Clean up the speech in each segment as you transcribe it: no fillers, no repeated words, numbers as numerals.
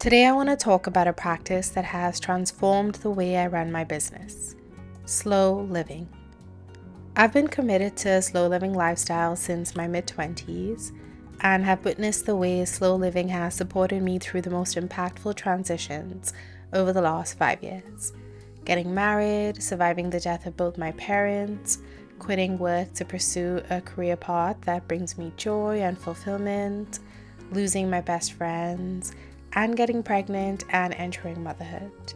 Today I want to talk about a practice that has transformed the way I run my business: slow living. I've been committed to a slow living lifestyle since my mid-20s and have witnessed the way slow living has supported me through the most impactful transitions over the last 5 years. Getting married, surviving the death of both my parents, quitting work to pursue a career path that brings me joy and fulfillment, losing my best friends, and getting pregnant and entering motherhood.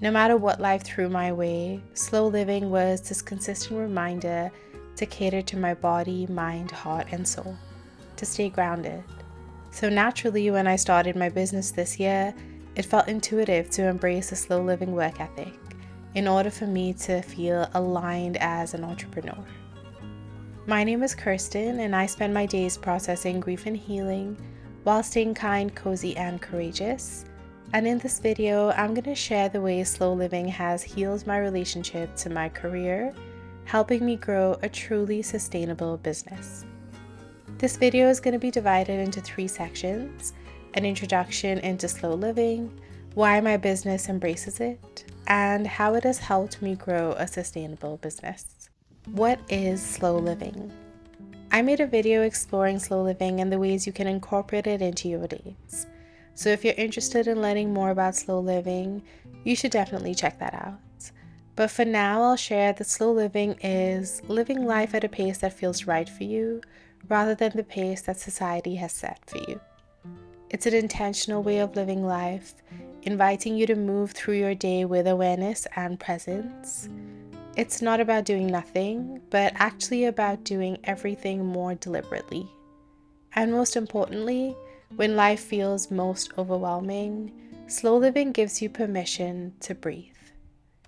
No matter what life threw my way, slow living was this consistent reminder to cater to my body, mind, heart, and soul, to stay grounded. So naturally, when I started my business this year, it felt intuitive to embrace a slow living work ethic in order for me to feel aligned as an entrepreneur. My name is Kirsten, and I spend my days processing grief and healing while staying kind, cozy, and courageous. And in this video, I'm going to share the way slow living has healed my relationship to my career, helping me grow a truly sustainable business. This video is going to be divided into 3 sections: an introduction into slow living, why my business embraces it, and how it has helped me grow a sustainable business. What is slow living? I made a video exploring slow living and the ways you can incorporate it into your days. So if you're interested in learning more about slow living, you should definitely check that out. But for now, I'll share that slow living is living life at a pace that feels right for you, rather than the pace that society has set for you. It's an intentional way of living life, inviting you to move through your day with awareness and presence. It's not about doing nothing, but actually about doing everything more deliberately. And most importantly, when life feels most overwhelming, slow living gives you permission to breathe.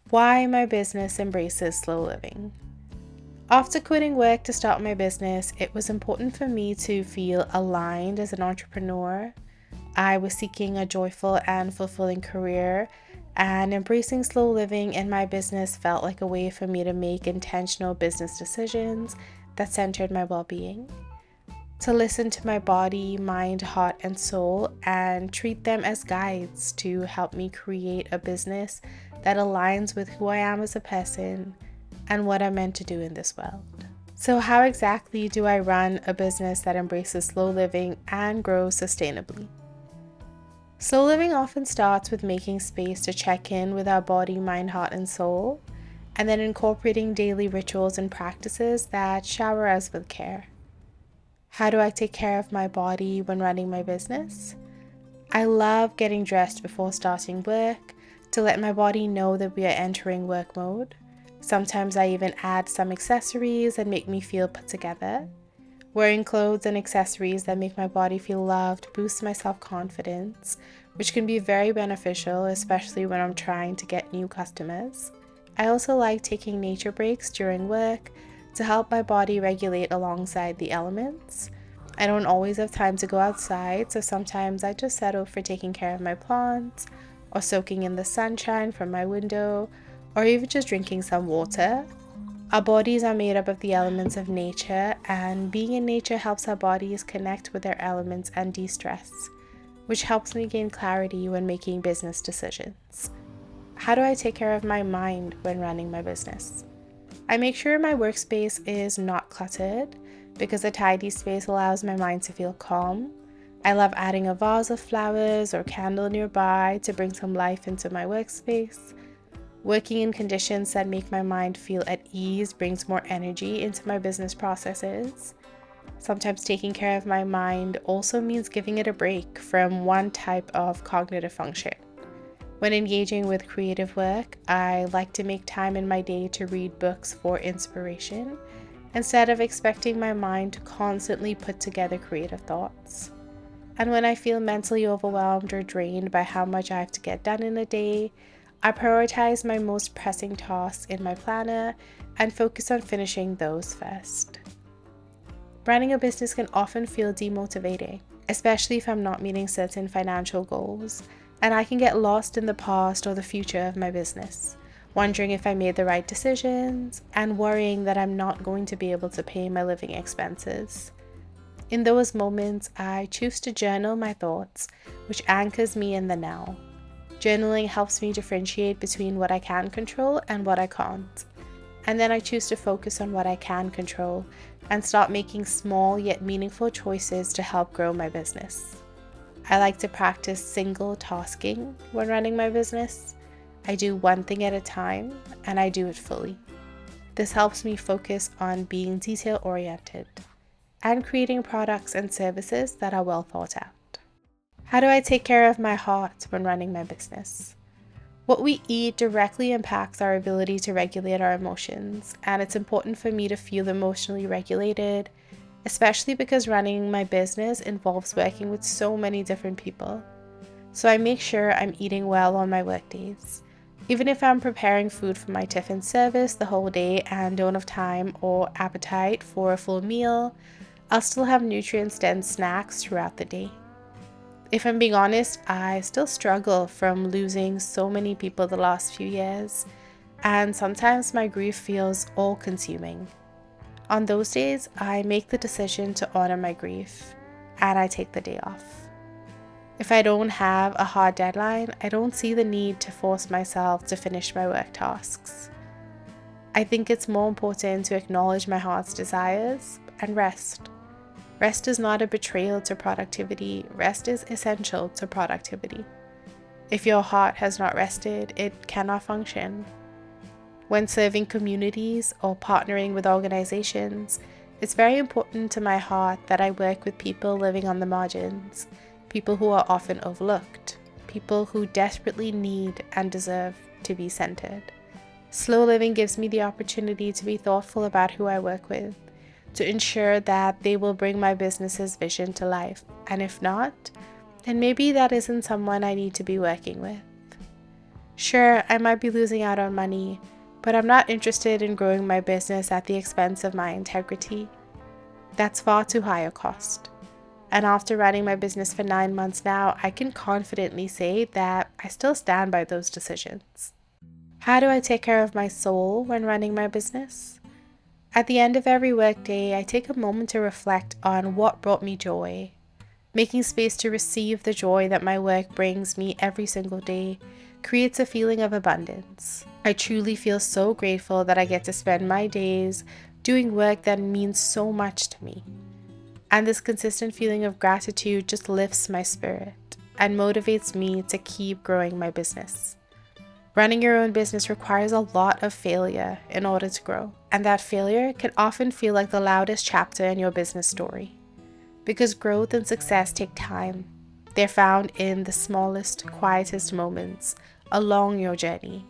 Why my business embraces slow living. After quitting work to start my business, it was important for me to feel aligned as an entrepreneur. I was seeking a joyful and fulfilling career, and embracing slow living in my business felt like a way for me to make intentional business decisions that centered my well-being, to listen to my body, mind, heart, and soul, and treat them as guides to help me create a business that aligns with who I am as a person and what I'm meant to do in this world. So how exactly do I run a business that embraces slow living and grows sustainably? Slow living often starts with making space to check in with our body, mind, heart, and soul, and then incorporating daily rituals and practices that shower us with care. How do I take care of my body when running my business? I love getting dressed before starting work to let my body know that we are entering work mode. Sometimes I even add some accessories that make me feel put together. Wearing clothes and accessories that make my body feel loved boosts my self-confidence, which can be very beneficial, especially when I'm trying to get new customers. I also like taking nature breaks during work to help my body regulate alongside the elements. I don't always have time to go outside, so sometimes I just settle for taking care of my plants, or soaking in the sunshine from my window, or even just drinking some water. Our bodies are made up of the elements of nature, and being in nature helps our bodies connect with their elements and de-stress, which helps me gain clarity when making business decisions. How do I take care of my mind when running my business? I make sure my workspace is not cluttered, because a tidy space allows my mind to feel calm. I love adding a vase of flowers or candle nearby to bring some life into my workspace. Working in conditions that make my mind feel at ease brings more energy into my business processes. Sometimes taking care of my mind also means giving it a break from one type of cognitive function. When engaging with creative work, I like to make time in my day to read books for inspiration, instead of expecting my mind to constantly put together creative thoughts. And when I feel mentally overwhelmed or drained by how much I have to get done in a day, I prioritize my most pressing tasks in my planner and focus on finishing those first. Running a business can often feel demotivating, especially if I'm not meeting certain financial goals, and I can get lost in the past or the future of my business, wondering if I made the right decisions and worrying that I'm not going to be able to pay my living expenses. In those moments, I choose to journal my thoughts, which anchors me in the now. Journaling helps me differentiate between what I can control and what I can't. And then I choose to focus on what I can control and start making small yet meaningful choices to help grow my business. I like to practice single tasking when running my business. I do one thing at a time and I do it fully. This helps me focus on being detail-oriented and creating products and services that are well thought out. How do I take care of my heart when running my business? What we eat directly impacts our ability to regulate our emotions, and it's important for me to feel emotionally regulated, especially because running my business involves working with so many different people. So I make sure I'm eating well on my work days. Even if I'm preparing food for my tiffin service the whole day and don't have time or appetite for a full meal, I'll still have nutrient-dense snacks throughout the day. If I'm being honest, I still struggle from losing so many people the last few years, and sometimes my grief feels all-consuming. On those days, I make the decision to honor my grief, and I take the day off. If I don't have a hard deadline, I don't see the need to force myself to finish my work tasks. I think it's more important to acknowledge my heart's desires and rest. Rest is not a betrayal to productivity. Rest is essential to productivity. If your heart has not rested, it cannot function. When serving communities or partnering with organizations, it's very important to my heart that I work with people living on the margins, people who are often overlooked, people who desperately need and deserve to be centered. Slow living gives me the opportunity to be thoughtful about who I work with, to ensure that they will bring my business's vision to life. And if not, then maybe that isn't someone I need to be working with. Sure, I might be losing out on money, but I'm not interested in growing my business at the expense of my integrity. That's far too high a cost. And after running my business for 9 months now, I can confidently say that I still stand by those decisions. How do I take care of my soul when running my business? At the end of every workday, I take a moment to reflect on what brought me joy. Making space to receive the joy that my work brings me every single day creates a feeling of abundance. I truly feel so grateful that I get to spend my days doing work that means so much to me. And this consistent feeling of gratitude just lifts my spirit and motivates me to keep growing my business. Running your own business requires a lot of failure in order to grow, and that failure can often feel like the loudest chapter in your business story. Because growth and success take time. They're found in the smallest, quietest moments along your journey.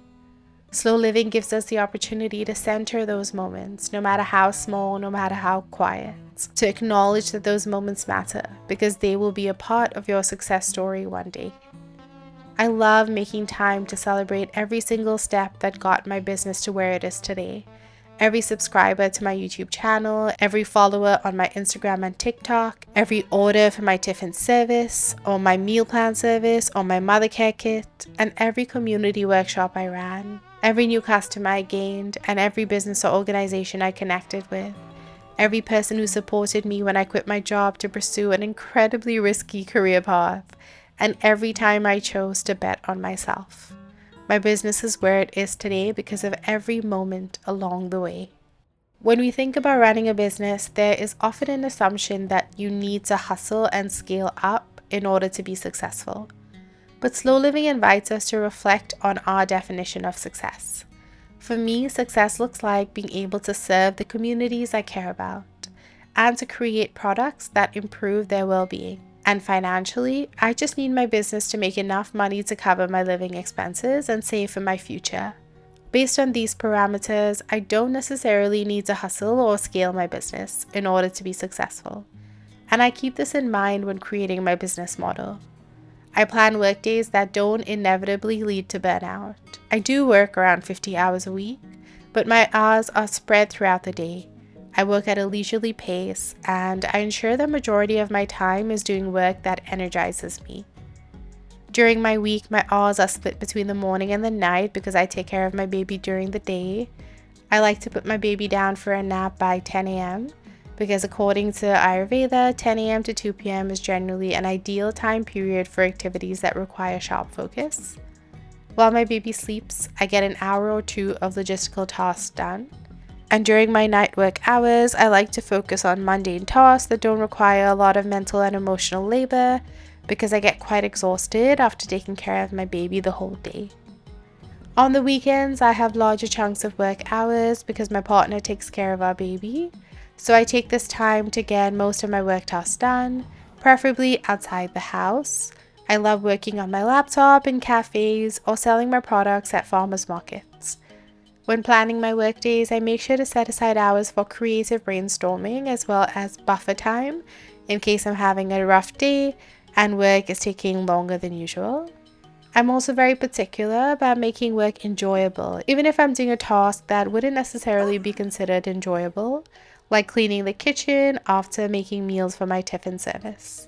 Slow living gives us the opportunity to center those moments, no matter how small, no matter how quiet, to acknowledge that those moments matter because they will be a part of your success story one day. I love making time to celebrate every single step that got my business to where it is today. Every subscriber to my YouTube channel, every follower on my Instagram and TikTok, every order for my tiffin service, or my meal plan service, or my mother care kit, and every community workshop I ran, every new customer I gained, and every business or organization I connected with. Every person who supported me when I quit my job to pursue an incredibly risky career path, and every time I chose to bet on myself. My business is where it is today because of every moment along the way. When we think about running a business, there is often an assumption that you need to hustle and scale up in order to be successful. But slow living invites us to reflect on our definition of success. For me, success looks like being able to serve the communities I care about and to create products that improve their well-being. And financially, I just need my business to make enough money to cover my living expenses and save for my future. Based on these parameters, I don't necessarily need to hustle or scale my business in order to be successful. And I keep this in mind when creating my business model. I plan workdays that don't inevitably lead to burnout. I do work around 50 hours a week, but my hours are spread throughout the day. I work at a leisurely pace, and I ensure the majority of my time is doing work that energizes me. During my week, my hours are split between the morning and the night because I take care of my baby during the day. I like to put my baby down for a nap by 10 a.m., because according to Ayurveda, 10 a.m. to 2 p.m. is generally an ideal time period for activities that require sharp focus. While my baby sleeps, I get an hour or two of logistical tasks done. And during my night work hours, I like to focus on mundane tasks that don't require a lot of mental and emotional labor because I get quite exhausted after taking care of my baby the whole day. On the weekends, I have larger chunks of work hours because my partner takes care of our baby. So I take this time to get most of my work tasks done, preferably outside the house. I love working on my laptop in cafes or selling my products at farmers markets. When planning my work days, I make sure to set aside hours for creative brainstorming as well as buffer time in case I'm having a rough day and work is taking longer than usual. I'm also very particular about making work enjoyable, even if I'm doing a task that wouldn't necessarily be considered enjoyable, like cleaning the kitchen after making meals for my tiffin service.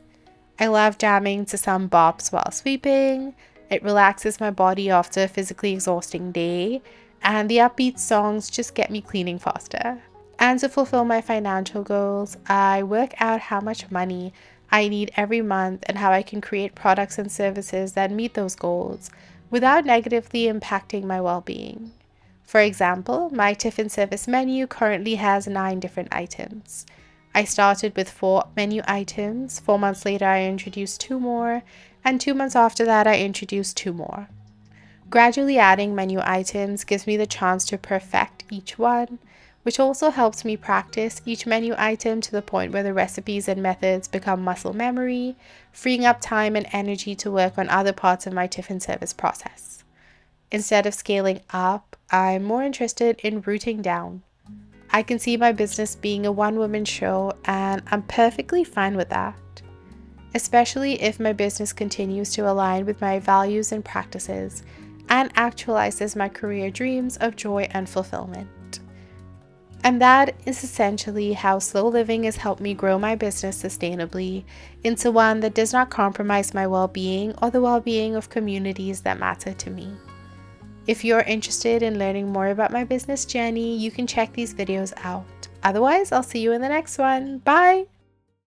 I love jamming to some bops while sweeping. It relaxes my body after a physically exhausting day, and the upbeat songs just get me cleaning faster. And to fulfill my financial goals, I work out how much money I need every month and how I can create products and services that meet those goals without negatively impacting my well-being. For example, my tiffin service menu currently has 9 different items. I started with 4 menu items, 4 months later I introduced 2 more, and 2 months after that I introduced 2 more. Gradually adding menu items gives me the chance to perfect each one, which also helps me practice each menu item to the point where the recipes and methods become muscle memory, freeing up time and energy to work on other parts of my tiffin service process. Instead of scaling up, I'm more interested in rooting down. I can see my business being a one-woman show, and I'm perfectly fine with that, especially if my business continues to align with my values and practices and actualizes my career dreams of joy and fulfillment. And that is essentially how slow living has helped me grow my business sustainably into one that does not compromise my well-being or the well-being of communities that matter to me. If you're interested in learning more about my business journey, you can check these videos out. Otherwise, I'll see you in the next one. Bye!